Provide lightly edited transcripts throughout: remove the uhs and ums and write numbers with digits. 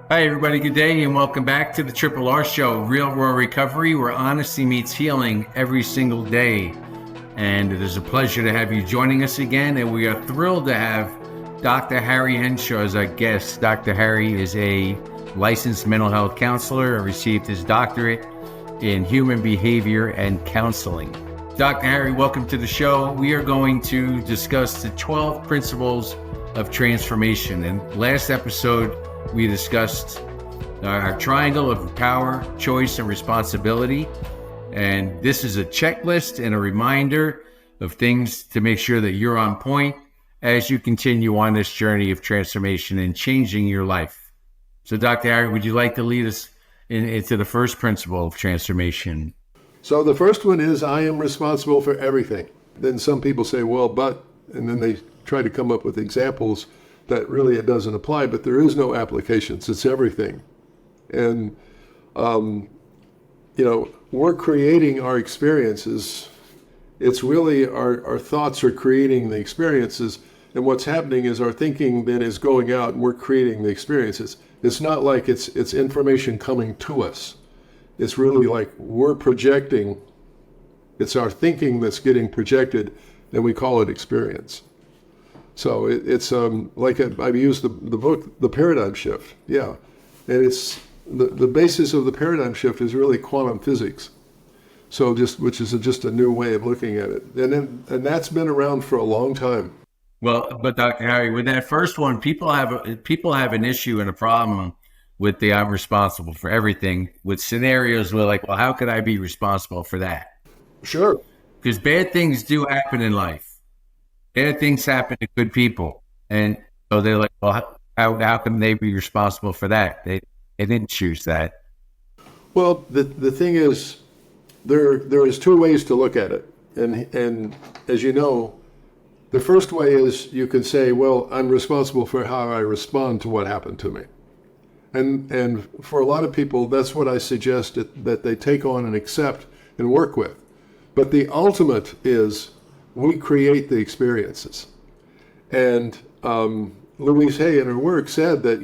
Hi, everybody. Good day, and welcome back to the Triple R Show, Real Raw Recovery, where honesty meets healing every single day. And it is a pleasure to have you joining us again, and we are thrilled to have Dr. Harry Henshaw as our guest. Dr. Harry is a licensed mental health counselor and received his doctorate in human behavior and counseling. Dr. Harry, welcome to the show. We are going to discuss the 12 principles of transformation. And last episode, we discussed our triangle of power, choice, and responsibility. And this is a checklist and a reminder of things to make sure that you're on point as you continue on this journey of transformation and changing your life. So, Dr. Harry, would you like to lead us into the first principle of transformation? So the first one is, I am responsible for everything. Then some people say, well, and then they try to come up with examples that really it doesn't apply, but there is no applications. It's everything. And, we're creating our experiences. It's really our thoughts are creating the experiences. And what's happening is our thinking then is going out and we're creating the experiences. It's not like it's information coming to us. It's really like we're projecting. It's our thinking that's getting projected, and we call it experience. So it's like I've used the book, The Paradigm Shift. Yeah. And it's the basis of the paradigm shift is really quantum physics. So which is just a new way of looking at it. And that's been around for a long time. Well, but Dr. Harry, with that first one, people have an issue and a problem with the I'm responsible for everything, with scenarios where like, well, how could I be responsible for that? Sure. Because bad things do happen in life. Bad things happen to good people. And so they're like, well, how can they be responsible for that? They didn't choose that. Well, the thing is, there is two ways to look at it. And as you know, the first way is you can say, well, I'm responsible for how I respond to what happened to me. And for a lot of people, that's what I suggest that they take on and accept and work with. But the ultimate is we create the experiences. And Louise Hay in her work said that,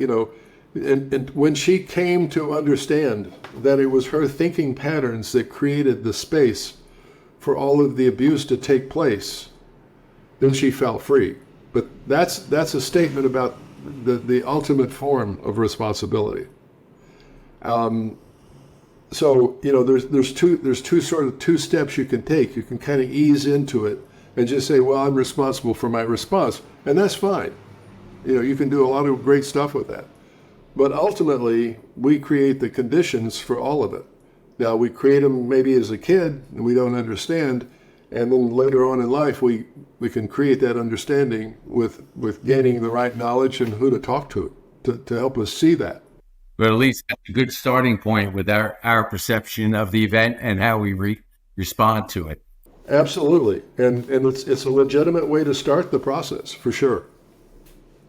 and when she came to understand that it was her thinking patterns that created the space for all of the abuse to take place, then she fell free. But that's a statement about the ultimate form of responsibility. So there's two steps you can take. You can kind of ease into it and just say, well, I'm responsible for my response, and that's fine. You can do a lot of great stuff with that. But ultimately, we create the conditions for all of it. Now, we create them maybe as a kid, and we don't understand, and then later on in life, we can create that understanding with gaining the right knowledge and who to talk to help us see that. But at least that's a good starting point with our perception of the event and how we respond to it. Absolutely. And it's a legitimate way to start the process, for sure.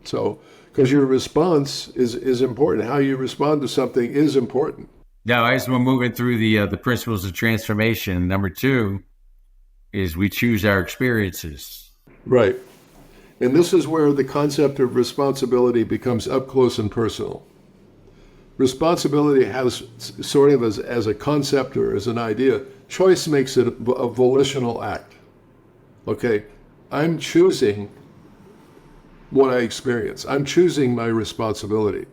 So, because your response is important. How you respond to something is important. Now, as we're moving through the principles of transformation, number 2 is we choose our experiences. Right. And this is where the concept of responsibility becomes up close and personal. Responsibility has sort of as a concept or as an idea. Choice makes it a volitional act. Okay, I'm choosing what I experience. I'm choosing my responsibility.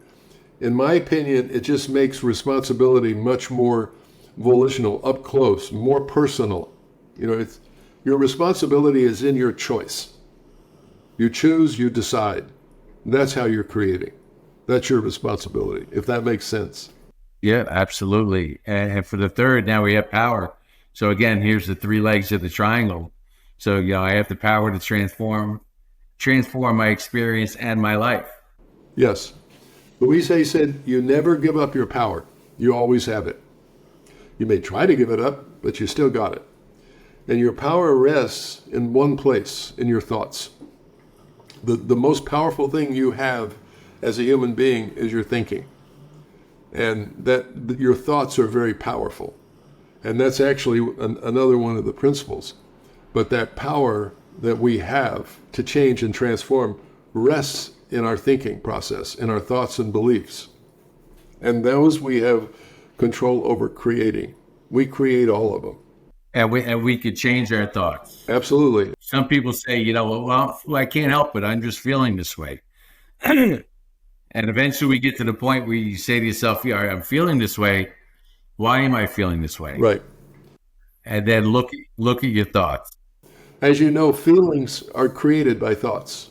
In my opinion, it just makes responsibility much more volitional, up close, more personal. Your responsibility is in your choice. You choose, you decide. That's how you're creating. That's your responsibility, if that makes sense. Yeah, absolutely. And for the third, now we have power. So again, here's the 3 legs of the triangle. So, I have the power to transform my experience and my life. Yes. Louise Hay said, you never give up your power. You always have it. You may try to give it up, but you still got it. And your power rests in one place, in your thoughts. The most powerful thing you have as a human being is your thinking. And that your thoughts are very powerful. And that's actually another one of the principles. But that power that we have to change and transform rests in our thinking process, in our thoughts and beliefs. And those we have control over creating. We create all of them. And we could change our thoughts. Absolutely. Some people say, well, I can't help it. I'm just feeling this way. And eventually we get to the point where you say to yourself, yeah, I'm feeling this way. Why am I feeling this way? Right. And then look at your thoughts. As you know, feelings are created by thoughts.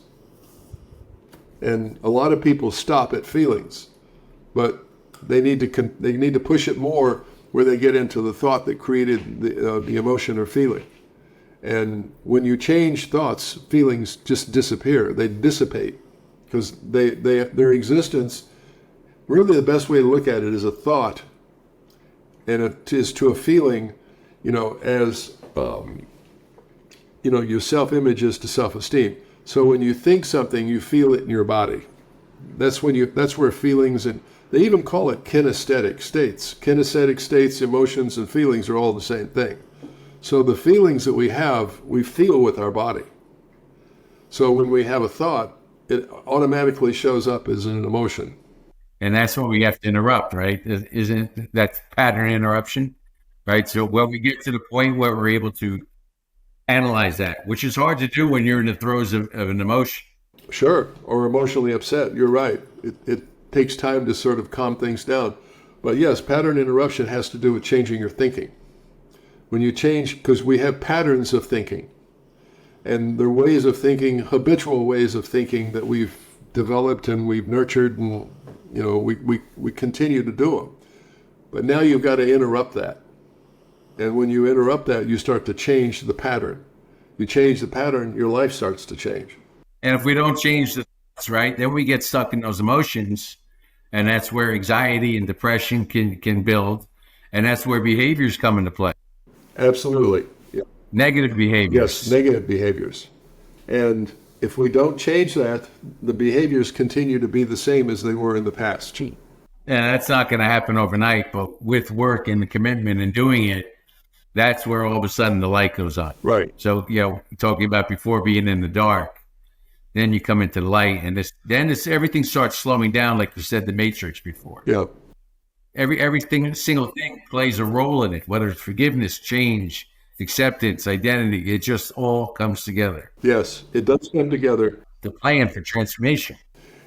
And a lot of people stop at feelings, but they need to push it more where they get into the thought that created the emotion or feeling. And when you change thoughts, feelings just disappear. They dissipate because their existence, really the best way to look at it is a thought, and it is to a feeling, as your self-image is to self-esteem. So when you think something, you feel it in your body. That's where feelings, and they even call it kinesthetic states. Kinesthetic states, emotions, and feelings are all the same thing. So the feelings that we have, we feel with our body. So when we have a thought, it automatically shows up as an emotion. And that's what we have to interrupt, right? Isn't that pattern interruption, right? So when we get to the point where we're able to analyze that, which is hard to do when you're in the throes of an emotion. Sure, or emotionally upset. You're right. It takes time to sort of calm things down. But yes, pattern interruption has to do with changing your thinking. When you change, because we have patterns of thinking, and they're ways of thinking, habitual ways of thinking that we've developed and we've nurtured, and we continue to do them. But now you've got to interrupt that. And when you interrupt that, you start to change the pattern. You change the pattern, your life starts to change. And if we don't change the thoughts, right, then we get stuck in those emotions, and that's where anxiety and depression can build, and that's where behaviors come into play. Absolutely. Yeah. Negative behaviors. Yes, negative behaviors. And if we don't change that, the behaviors continue to be the same as they were in the past. And that's not going to happen overnight, but with work and the commitment and doing it, that's where all of a sudden the light goes on. Right. So, talking about before being in the dark, then you come into the light, and everything starts slowing down, like you said, the Matrix before. Yeah. Everything, single thing plays a role in it, whether it's forgiveness, change, acceptance, identity. It just all comes together. Yes, it does come together. The plan for transformation.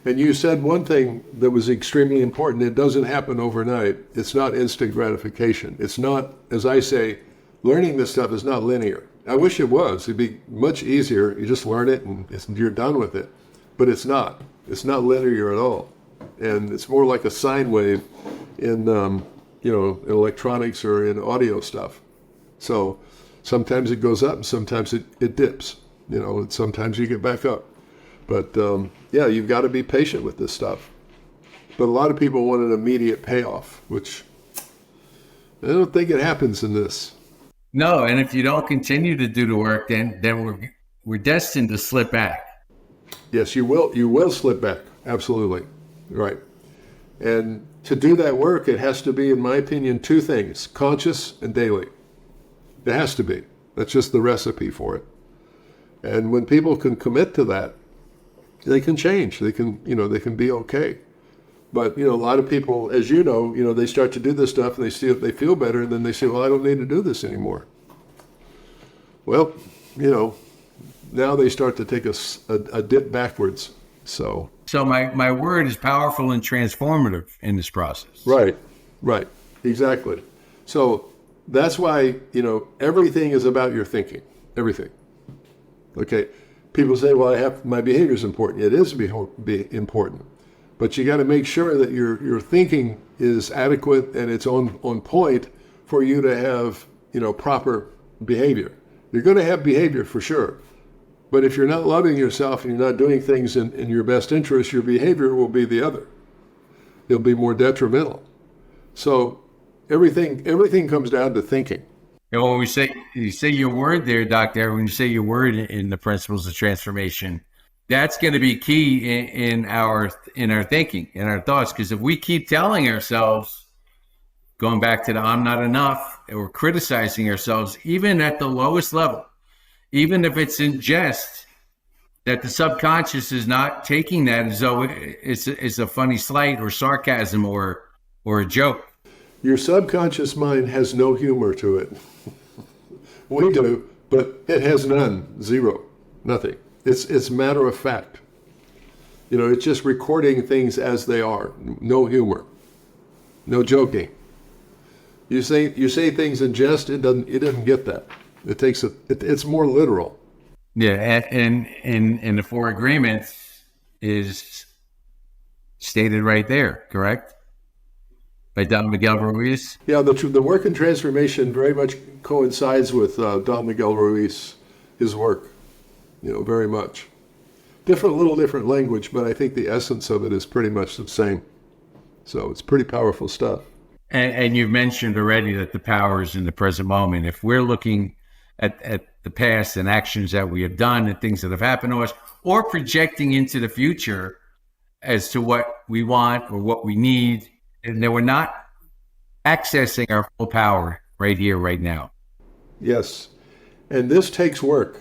And you said one thing that was extremely important. It doesn't happen overnight. It's not instant gratification. It's not, as I say, learning this stuff is not linear. I wish it was. It'd be much easier. You just learn it and you're done with it. But it's not. It's not linear at all. And it's more like a sine wave in electronics or in audio stuff. So sometimes it goes up and sometimes it dips. Sometimes you get back up. But you've got to be patient with this stuff. But a lot of people want an immediate payoff, which I don't think it happens in this. No, and if you don't continue to do the work, then we're destined to slip back. Yes, you will. You will slip back. Absolutely. Right. And to do that work, it has to be, in my opinion, two things: conscious and daily. It has to be. That's just the recipe for it. And when people can commit to that, they can change. They can be okay. But a lot of people, as they start to do this stuff and they feel better, and then they say, well, I don't need to do this anymore. Well, now they start to take a dip backwards. So my word is powerful and transformative in this process. Right, exactly. So that's why, everything is about your thinking, everything. Okay, people say, well, my behavior is important. It is important. But you got to make sure that your thinking is adequate and it's on point for you to have, proper behavior. You're going to have behavior for sure. But if you're not loving yourself and you're not doing things in your best interest, your behavior will be the other. It'll be more detrimental. So everything comes down to thinking. And when you say your word there, Doctor, when you say your word in the principles of transformation, that's going to be key in our thinking, in our thoughts. Because if we keep telling ourselves, going back to the I'm not enough, or criticizing ourselves, even at the lowest level, even if it's in jest, that the subconscious is not taking that as though it's a funny slight or sarcasm or or a joke. Your subconscious mind has no humor to it. We do, but it has none, zero, nothing. It's matter of fact. It's just recording things as they are. No humor, no joking. You say things in jest, it doesn't get that. It's more literal. Yeah, and the four agreements is stated right there, correct? By Don Miguel Ruiz. Yeah, the work in transformation very much coincides with Don Miguel Ruiz, his work, very much. Little different language, but I think the essence of it is pretty much the same. So it's pretty powerful stuff. And you've mentioned already that the power is in the present moment. If we're looking at the past and actions that we have done and things that have happened to us, or projecting into the future as to what we want or what we need, and that we're not accessing our full power right here, right now. Yes. And this takes work.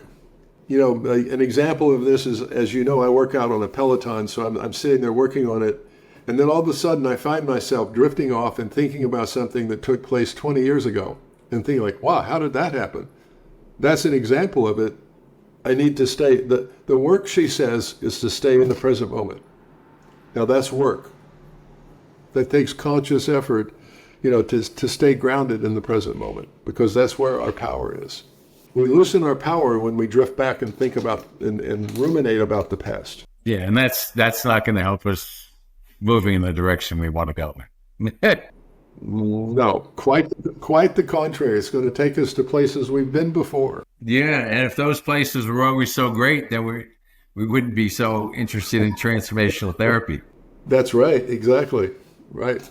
An example of this is, as you know, I work out on a Peloton, so I'm sitting there working on it. And then all of a sudden I find myself drifting off and thinking about something that took place 20 years ago and thinking like, wow, how did that happen? That's an example of it. I need to stay. The work, she says, is to stay in the present moment. Now that's work. That takes conscious effort, to stay grounded in the present moment, because that's where our power is. We loosen our power when we drift back and think about and ruminate about the past. Yeah, and that's not going to help us moving in the direction we want to go. No, quite the contrary. It's going to take us to places we've been before. Yeah, and if those places were always so great, then we wouldn't be so interested in transformational therapy. That's right, exactly, right.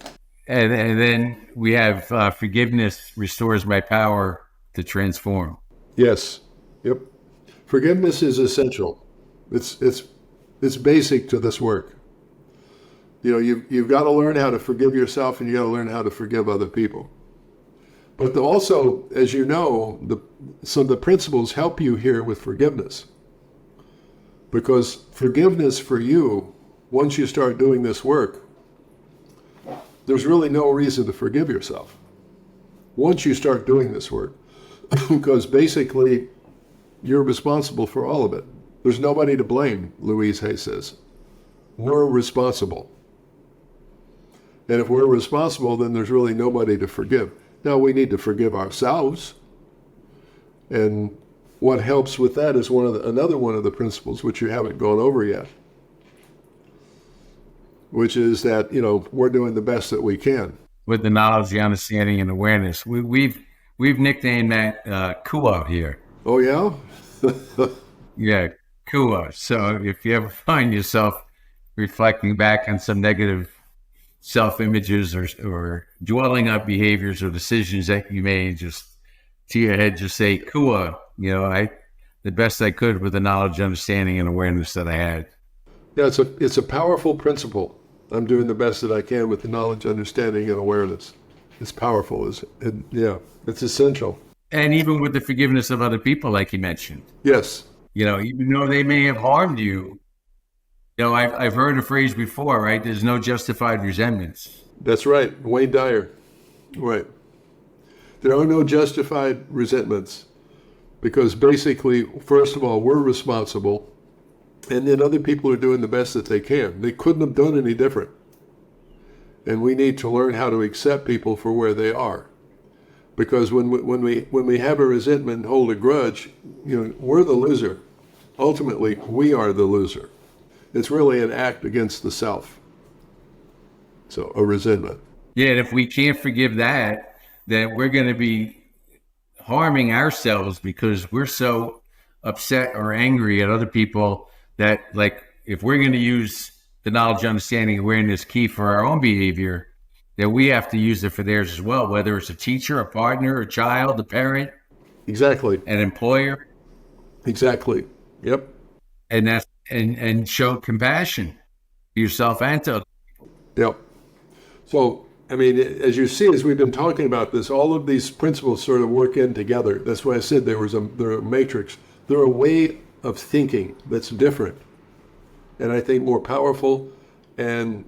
And then we have forgiveness restores my power to transform. Yes, yep. Forgiveness is essential. It's basic to this work. You've got to learn how to forgive yourself, and you got to learn how to forgive other people. But also, as you know, some of the principles help you here with forgiveness. Because forgiveness for you, once you start doing this work, there's really no reason to forgive yourself. Once you start doing this work, because basically you're responsible for all of it. There's nobody to blame, Louise Hay says. We're responsible. And if we're responsible, then there's really nobody to forgive. Now we need to forgive ourselves. And what helps with that is another one of the principles, which you haven't gone over yet, which is that, we're doing the best that we can. With the knowledge, the understanding, and awareness. We've nicknamed that Kua here. Oh, yeah? Yeah, Kua. So if you ever find yourself reflecting back on some negative self-images or dwelling on behaviors or decisions that you made, just to your head, just say, Kua, I the best I could with the knowledge, understanding, and awareness that I had. Yeah, it's a powerful principle. I'm doing the best that I can with the knowledge, understanding, and awareness. It's powerful. It's essential. And even with the forgiveness of other people, like you mentioned. Yes. Even though they may have harmed you, I've heard a phrase before, right? There's no justified resentments. That's right. Wayne Dyer. Right. There are no justified resentments because basically, first of all, we're responsible. And then other people are doing the best that they can. They couldn't have done any different. And we need to learn how to accept people for where they are. Because when we have a resentment and hold a grudge, we're the loser. Ultimately, we are the loser. It's really an act against the self. So a resentment. Yeah, and if we can't forgive that, then we're going to be harming ourselves because we're so upset or angry at other people that, like, if we're going to use the knowledge, understanding, awareness key for our own behavior, then we have to use it for theirs as well, whether it's a teacher, a partner, a child, a parent. Exactly. An employer. Exactly. Yep. And that's and show compassion to yourself and to others. Yep. So, as you see, as we've been talking about this, all of these principles sort of work in together. That's why I said they're a matrix. They're a way of thinking that's different, and I think more powerful, and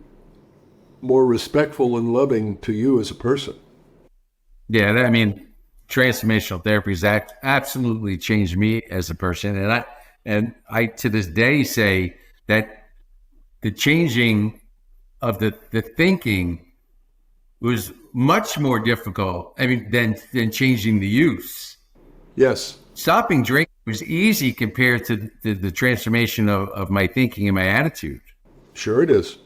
more respectful and loving to you as a person. Yeah, I mean, transformational therapy has absolutely changed me as a person, and I to this day say that the changing of the thinking was much more difficult. I mean, than changing the use. Yes, Stopping drinking was easy compared to the transformation of my thinking and my attitude. sure it is.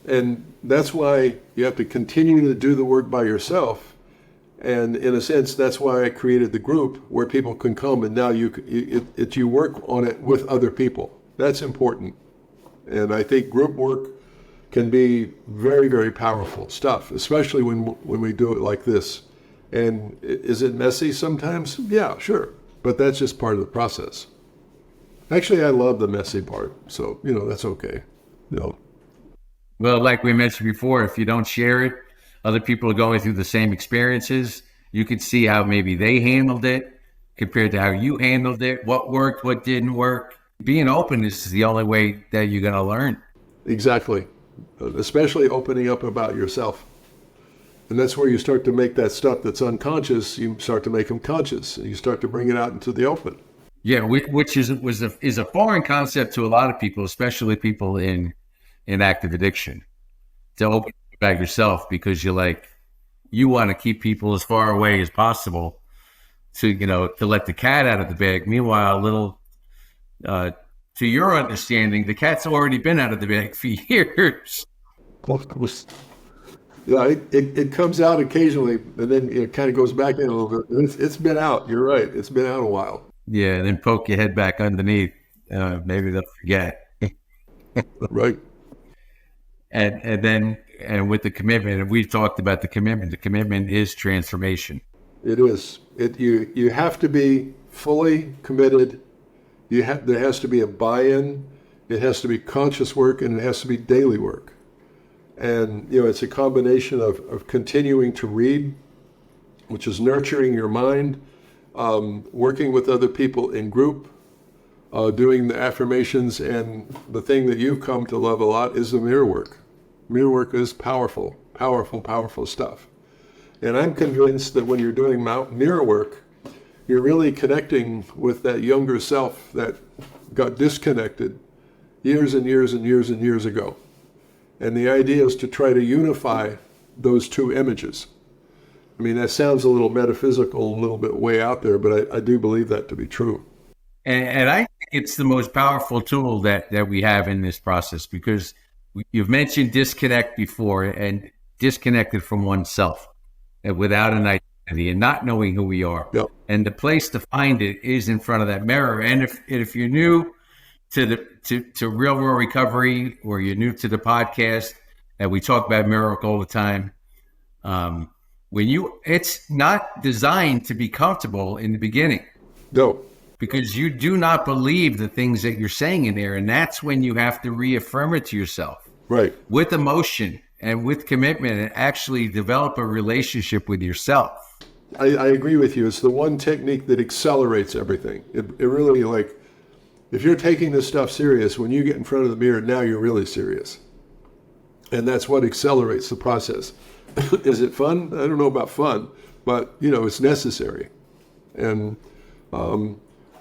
And that's why you have to continue to do the work by yourself. And in a sense, that's why I created the group where people can come, and now you work on it with other people. That's important. And I think group work can be very, very powerful stuff, especially when we do it like this. And is it messy sometimes? Yeah, sure. But that's just part of the process. Actually, I love the messy part. So, that's okay. Well, like we mentioned before, if you don't share it, other people are going through the same experiences. You can see how maybe they handled it compared to how you handled it, what worked, what didn't work. Being open is the only way that you're going to learn. Exactly. Especially opening up about yourself. And that's where you start to make that stuff that's unconscious, you start to make them conscious, and you start to bring it out into the open. Yeah, which is a foreign concept to a lot of people, especially people in active addiction, to open about yourself, because you want to keep people as far away as possible to let the cat out of the bag. Meanwhile, to your understanding, the cat's already been out of the bag for years. Yeah, it comes out occasionally, and then it kind of goes back in a little bit. It's been out. You're right. It's been out a while. Yeah, and then poke your head back underneath. Maybe they'll forget. Right. And with the commitment, and we've talked about the commitment. The commitment is transformation. It is. You have to be fully committed. There has to be a buy-in. It has to be conscious work, and it has to be daily work. And it's a combination of continuing to read, which is nurturing your mind, working with other people in group, doing the affirmations, and the thing that you've come to love a lot is the mirror work. Mirror work is powerful, powerful, powerful stuff. And I'm convinced that when you're doing mirror work, you're really connecting with that younger self that got disconnected years and years and years and years ago. And the idea is to try to unify those two images. I mean, that sounds a little metaphysical, a little bit way out there, but I do believe that to be true. And I think it's the most powerful tool that we have in this process, because you've mentioned disconnect before, and disconnected from oneself and without an identity and not knowing who we are. Yep. And the place to find it is in front of that mirror. And if you're new to Real World Recovery, or you're new to the podcast, and we talk about miracle all the time, it's not designed to be comfortable in the beginning. No. Because you do not believe the things that you're saying in there, and that's when you have to reaffirm it to yourself. Right. With emotion and with commitment, and actually develop a relationship with yourself. I agree with you. It's the one technique that accelerates everything. It really, if you're taking this stuff serious, when you get in front of the mirror, now you're really serious. And that's what accelerates the process. Is it fun? I don't know about fun, but, it's necessary. And a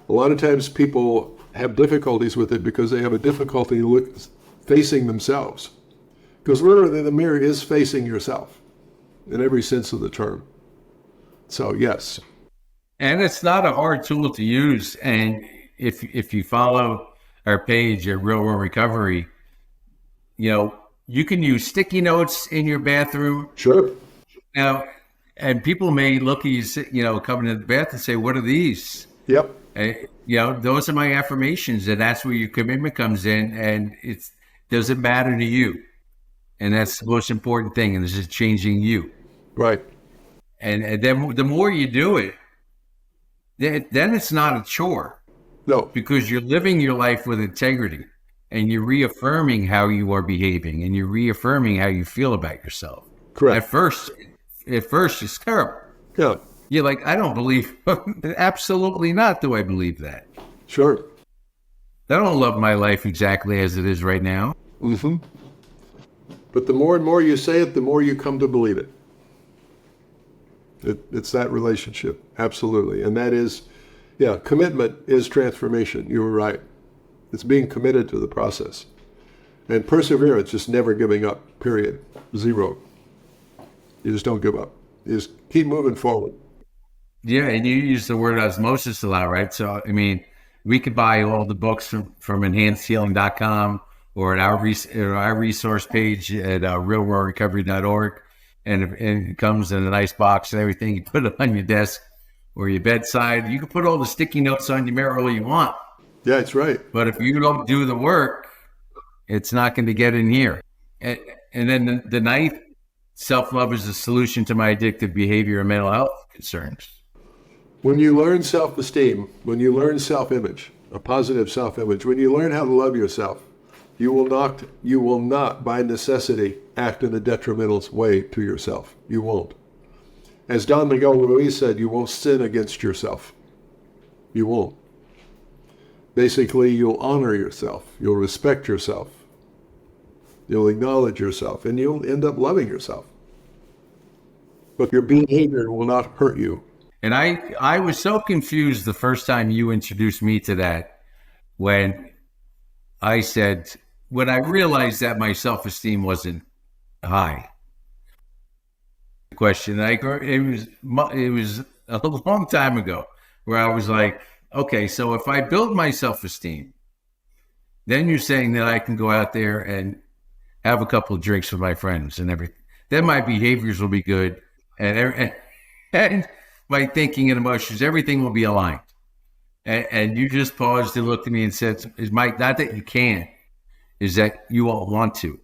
lot of times people have difficulties with it because they have a difficulty facing themselves. Because literally the mirror is facing yourself in every sense of the term. So, yes. And it's not a hard tool to use. And if you follow our page at Real World Recovery, you can use sticky notes in your bathroom. Sure. Now, and people may look at you, coming into the bath and say, "What are these?" Yep. Those are my affirmations, and that's where your commitment comes in, and it doesn't matter to you. And that's the most important thing, and this is changing you. Right. And then the more you do it, then it's not a chore. No. Because you're living your life with integrity, and you're reaffirming how you are behaving, and you're reaffirming how you feel about yourself. Correct. At first it's terrible. Yeah. You're like, I don't believe, absolutely not do I believe that. Sure. I don't love my life exactly as it is right now. Mm-hmm. But the more and more you say it, the more you come to believe it. It's that relationship, absolutely. And that is, commitment is transformation. You were right. It's being committed to the process. And perseverance, just never giving up, period. Zero. You just don't give up. You just keep moving forward. Yeah, and you use the word osmosis a lot, right? So, I mean, we could buy all the books from enhancedhealing.com or at our resource page at realworldrecovery.org. And it comes in a nice box and everything. You put it on your desk or your bedside. You can put all the sticky notes on your mirror all you want. Yeah, that's right. But if you don't do the work, it's not going to get in here. And then the ninth, self-love is the solution to my addictive behavior and mental health concerns. When you learn self-esteem, when you learn self-image, a positive self-image, when you learn how to love yourself, you will not by necessity act in a detrimental way to yourself. You won't. As Don Miguel Ruiz said, you won't sin against yourself. You won't. Basically, you'll honor yourself. You'll respect yourself. You'll acknowledge yourself, and you'll end up loving yourself. But your behavior will not hurt you. And I was so confused the first time you introduced me to that when I said, when I realized that my self-esteem wasn't high. Question, it was a long time ago where I was like, okay, so if I build my self-esteem, then you're saying that I can go out there and have a couple of drinks with my friends and everything. Then my behaviors will be good, and my thinking and emotions, everything will be aligned. And you just paused and looked at me and said, not that you can't, is that you won't want to.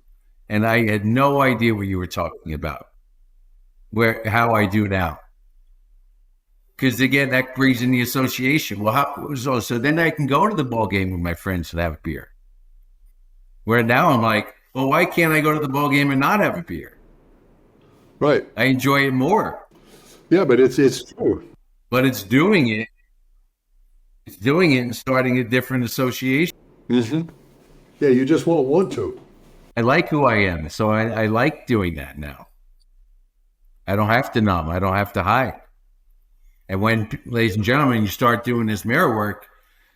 And I had no idea what you were talking about, how I do now. Because again, that brings in the association. Well, so then I can go to the ball game with my friends and have a beer. Where now I'm like, well, why can't I go to the ball game and not have a beer? Right. I enjoy it more. Yeah, but it's true. But it's doing it. It's doing it and starting a different association. Mm-hmm. Yeah, you just won't want to. I like who I am, so I like doing that now. I don't have to numb. I don't have to hide. And when, ladies and gentlemen, you start doing this mirror work,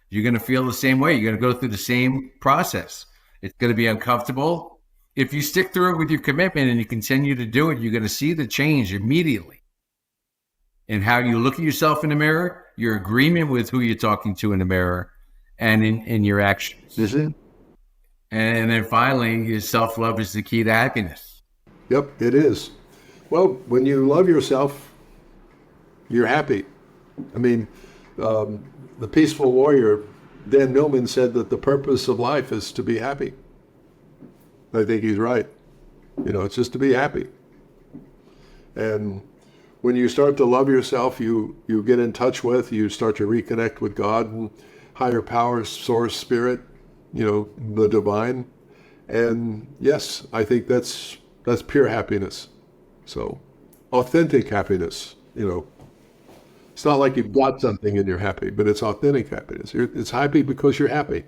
you're going to feel the same way. You're going to go through the same process. It's going to be uncomfortable. If you stick through it with your commitment and you continue to do it, you're going to see the change immediately in how you look at yourself in the mirror, your agreement with who you're talking to in the mirror, and in your actions. Is it? And then finally, your self-love is the key to happiness. Yep, it is. Well, when you love yourself, you're happy. I mean, the peaceful warrior, Dan Millman, said that the purpose of life is to be happy. I think he's right. It's just to be happy. And when you start to love yourself, you get in touch with, you start to reconnect with God and higher power, source, spirit, the divine. And yes, I think that's pure happiness. So authentic happiness, it's not like you've got something and you're happy, but it's authentic happiness. It's happy because you're happy,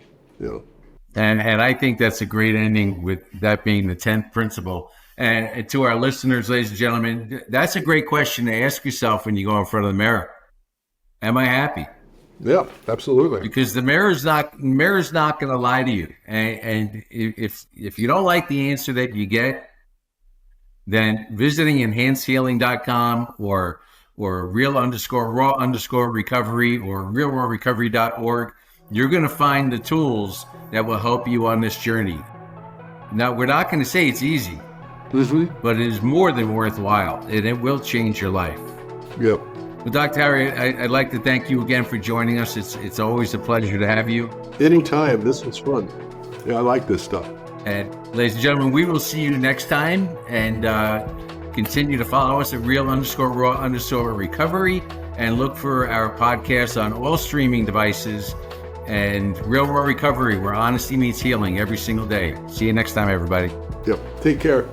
And I think that's a great ending, with that being the 10th principle. And to our listeners, ladies and gentlemen, that's a great question to ask yourself when you go in front of the mirror. Am I happy? Yeah, absolutely. Because the mirror's not going to lie to you. And if you don't like the answer that you get, then visiting enhancedhealing.com or real_raw_recovery or realworldrecovery.org, you're going to find the tools that will help you on this journey. Now, we're not going to say it's easy, but it is more than worthwhile, and it will change your life. Yep. Well, Dr. Harry, I'd like to thank you again for joining us. It's always a pleasure to have you. Anytime. This was fun. Yeah, I like this stuff. And ladies and gentlemen, we will see you next time, and continue to follow us at real_raw_recovery, and look for our podcast on all streaming devices, and Real Raw Recovery, where honesty meets healing every single day. See you next time, everybody. Yep. Take care.